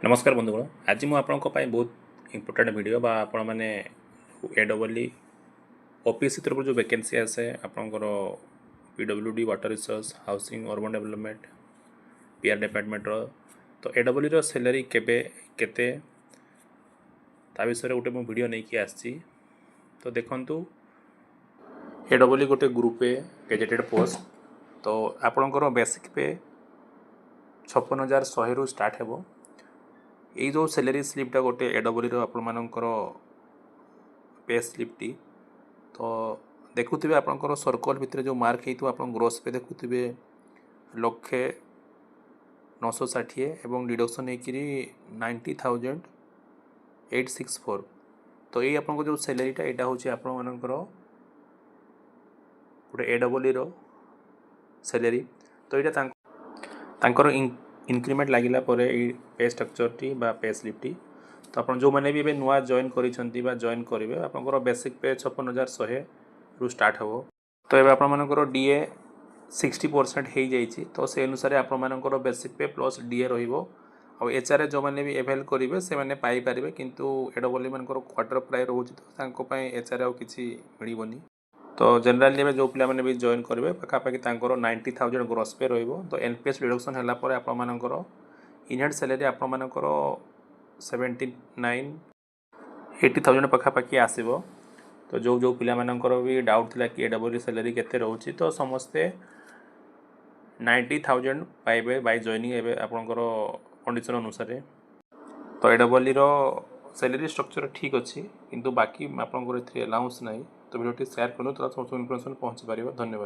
नमस्कार बंधुगण आज मुझे बहुत इंपोर्टेंट वीडियो बा आपण मैंने एडब्ल्यू ओपीएससी तरफ जो वैकेंसी आसे आपंकर PWD water resource housing urban development PR department तो एडब्ल्यू सैलरी केबे केते ता विषय गोटे मुझे वीडियो नहीं कि आसी तो देखंतु एडब्ल्यू गोटे ग्रुप ए गेजेटेड पोस्ट तो आपणकर बेसिक पे 56,100 रु स्टार्ट हेबो ये जो सैलरी स्लिपटा गोटे एडब्ल्यू आपर पे स्लिपटी तो देखुवे आपंकर सर्कल भितर जो मार्क होता आप ग्रोस पे देखुवे 1,960 एवं डिडक्शन होकर 90,864 तो ये आपको जो सैलरीटा यहाँ हूँ आपर गोटे एडब्ल्यू सैलरी तो यहाँ इंक्रीमेंट लगिला पे स्ट्रक्चर टी बा पे स्लिपटी तो आप जो मैंने भी नुआ जॉइन कर जॉइन करेंगे आपंकर बेसिक पे 56,100 रु स्टार्ट हो तो ये आपर डीए 60% हो जाइए तो से अनुसार आपर बेसिक पे प्लस डीए रचार जो मैंने भी एवेल करेंगे से मैंने पाइपर किंतु एडब्ल्यू मान क्वार्टर प्राय रोचे तो एचआर आउ कि मिलनी तो जनराली जो पिला भी जॉइन करेंगे पाखापाखि 90,000 ग्रोस पे तो एनपीएस डिडक्शन है आपर इनहेड सैलरी आपर 79,80,000 पाखापाखि आसो तो जो पिला भी डाउट थिला कि एडब्ल्यू सैलरी केते रोची तो समस्ते 90,000 पाइबे बाय जॉइनिंग एबे आपनकर कंडीशन अनुसार तो एडब्ल्यू सैलरी स्ट्रक्चर ठीक अच्छी किंतु बाकी आपंकर अलाउंस ना तो वीडियो शेयर करूँ तो समस्त इनफर्मेशन पहुँची पार। धन्यवाद।